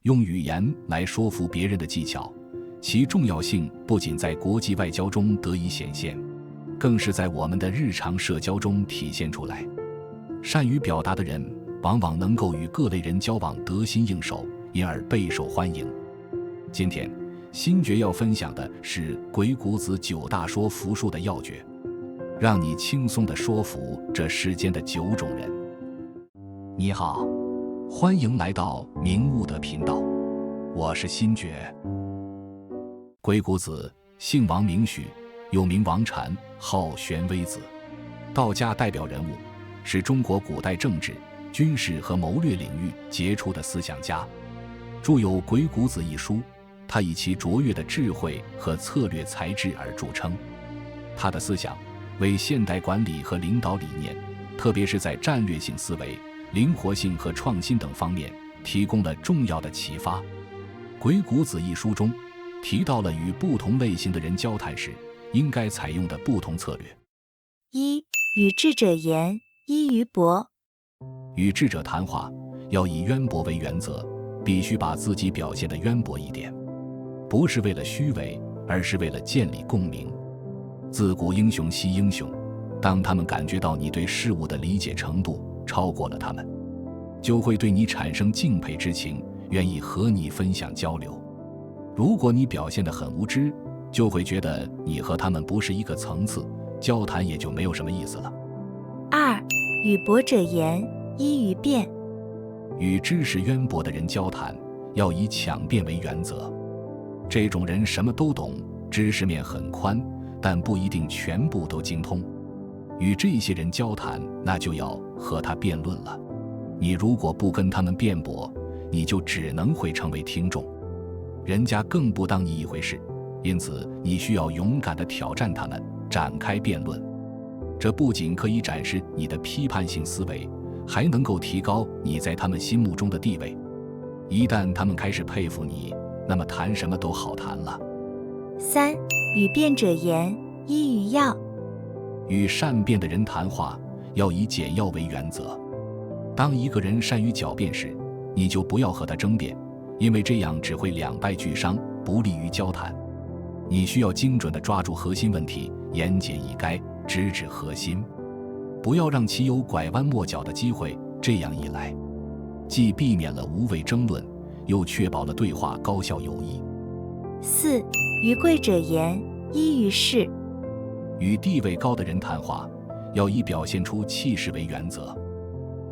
用语言来说服别人的技巧，其重要性不仅在国际外交中得以显现，更是在我们的日常社交中体现出来。善于表达的人往往能够与各类人交往得心应手，因而备受欢迎。今天新觉要分享的是鬼谷子9大说服术的要诀，让你轻松地说服这世间的9种人。你好，欢迎来到明悟的频道，我是新觉。鬼谷子姓王名许，又名王禅，号玄微子，道家代表人物，是中国古代政治、军事和谋略领域杰出的思想家，著有《鬼谷子》一书。他以其卓越的智慧和策略才智而著称，他的思想为现代管理和领导理念，特别是在战略性思维、灵活性和创新等方面提供了重要的启发。《鬼谷子》一书中提到了与不同类型的人交谈时应该采用的不同策略。一、与智者言，一于博。与智者谈话要以渊博为原则，必须把自己表现得渊博一点，不是为了虚伪，而是为了建立共鸣。自古英雄惜英雄，当他们感觉到你对事物的理解程度超过了他们，就会对你产生敬佩之情，愿意和你分享交流。如果你表现得很无知，就会觉得你和他们不是一个层次，交谈也就没有什么意思了。二、与博者言，一于辩。与知识渊博的人交谈，要以抢辩为原则。这种人什么都懂，知识面很宽，但不一定全部都精通。与这些人交谈，那就要和他辩论了。你如果不跟他们辩驳，你就只能会成为听众，人家更不当你一回事。因此你需要勇敢地挑战他们，展开辩论。这不仅可以展示你的批判性思维，还能够提高你在他们心目中的地位。一旦他们开始佩服你，那么谈什么都好谈了。三、与辩者言，一于要。与善辩的人谈话，要以简要为原则。当一个人善于狡辩时，你就不要和他争辩，因为这样只会两败俱伤，不利于交谈。你需要精准地抓住核心问题，言简意赅，直指核心，不要让其有拐弯抹角的机会。这样一来，既避免了无谓争论，又确保了对话高效有益。四、与贵者言，一于势。与地位高的人谈话，要以表现出气势为原则，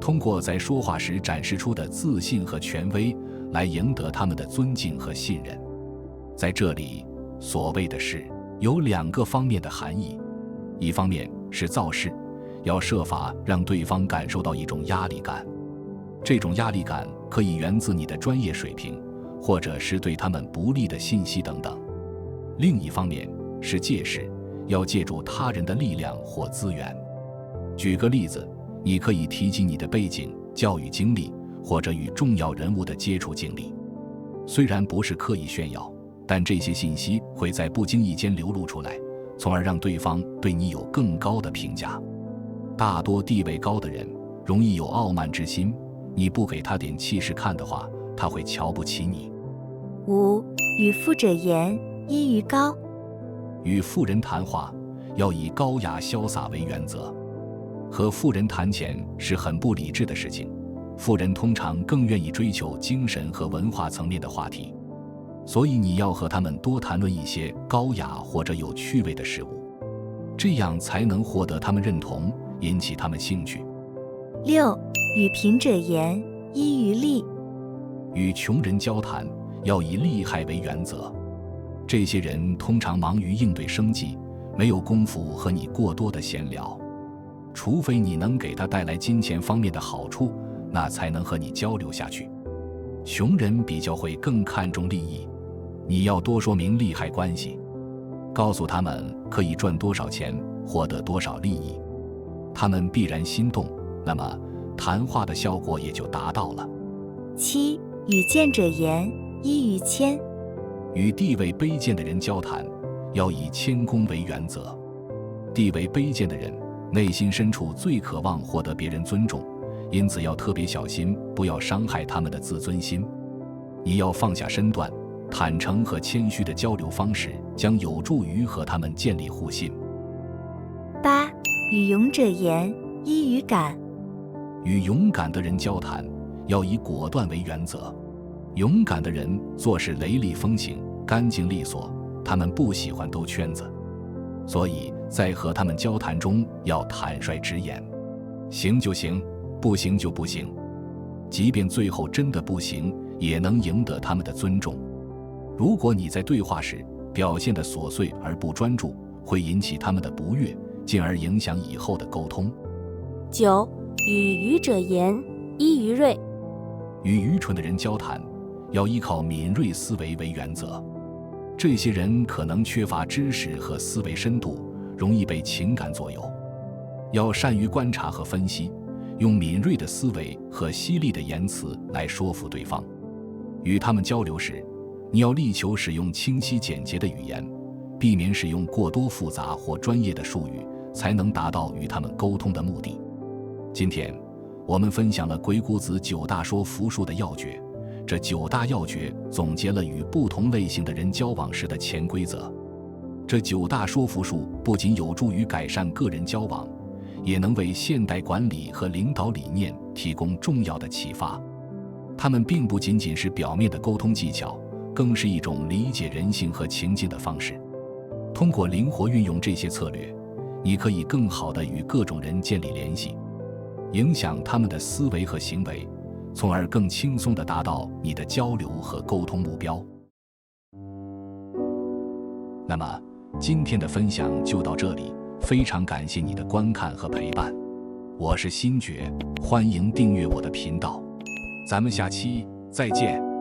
通过在说话时展示出的自信和权威，来赢得他们的尊敬和信任。在这里，所谓的势有2个方面的含义，一方面是造势，要设法让对方感受到一种压力感，这种压力感可以源自你的专业水平，或者是对他们不利的信息等等。另一方面是借势，要借助他人的力量或资源。举个例子，你可以提及你的背景、教育经历，或者与重要人物的接触经历。虽然不是刻意炫耀，但这些信息会在不经意间流露出来，从而让对方对你有更高的评价。大多地位高的人容易有傲慢之心，你不给他点气势看的话，他会瞧不起你。五、与富者言，一于高。与富人谈话，要以高雅潇洒为原则。和富人谈钱是很不理智的事情，富人通常更愿意追求精神和文化层面的话题，所以你要和他们多谈论一些高雅或者有趣味的事物，这样才能获得他们认同，引起他们兴趣。六、与贫者言，一于利。与穷人交谈，要以利害为原则。这些人通常忙于应对生计，没有功夫和你过多的闲聊，除非你能给他带来金钱方面的好处，那才能和你交流下去。穷人比较会更看重利益，你要多说明利害关系，告诉他们可以赚多少钱，获得多少利益，他们必然心动，那么谈话的效果也就达到了。七、与贱者言，一于谦。与地位卑贱的人交谈，要以谦恭为原则。地位卑贱的人内心深处最渴望获得别人尊重，因此要特别小心，不要伤害他们的自尊心。你要放下身段，坦诚和谦虚的交流方式将有助于和他们建立互信。8. 与勇者言，一语感。与勇敢的人交谈，要以果断为原则。勇敢的人做事雷厉风行，干净利索，他们不喜欢兜圈子，所以在和他们交谈中要坦率直言，行就行，不行就不行。即便最后真的不行，也能赢得他们的尊重。如果你在对话时表现得琐碎而不专注，会引起他们的不悦，进而影响以后的沟通。9. 与愚者言，一愚锐。与愚蠢的人交谈，要依靠敏锐思维为原则。这些人可能缺乏知识和思维深度，容易被情感左右。要善于观察和分析，用敏锐的思维和犀利的言辞来说服对方。与他们交流时，你要力求使用清晰简洁的语言，避免使用过多复杂或专业的术语，才能达到与他们沟通的目的。今天我们分享了鬼谷子9大说服术的要诀，这9大要诀总结了与不同类型的人交往时的潜规则。这9大说服术不仅有助于改善个人交往，也能为现代管理和领导理念提供重要的启发。它们并不仅仅是表面的沟通技巧，更是一种理解人性和情境的方式。通过灵活运用这些策略，你可以更好地与各种人建立联系，影响他们的思维和行为，从而更轻松地达到你的交流和沟通目标。那么，今天的分享就到这里，非常感谢你的观看和陪伴。我是新觉，欢迎订阅我的频道。咱们下期再见。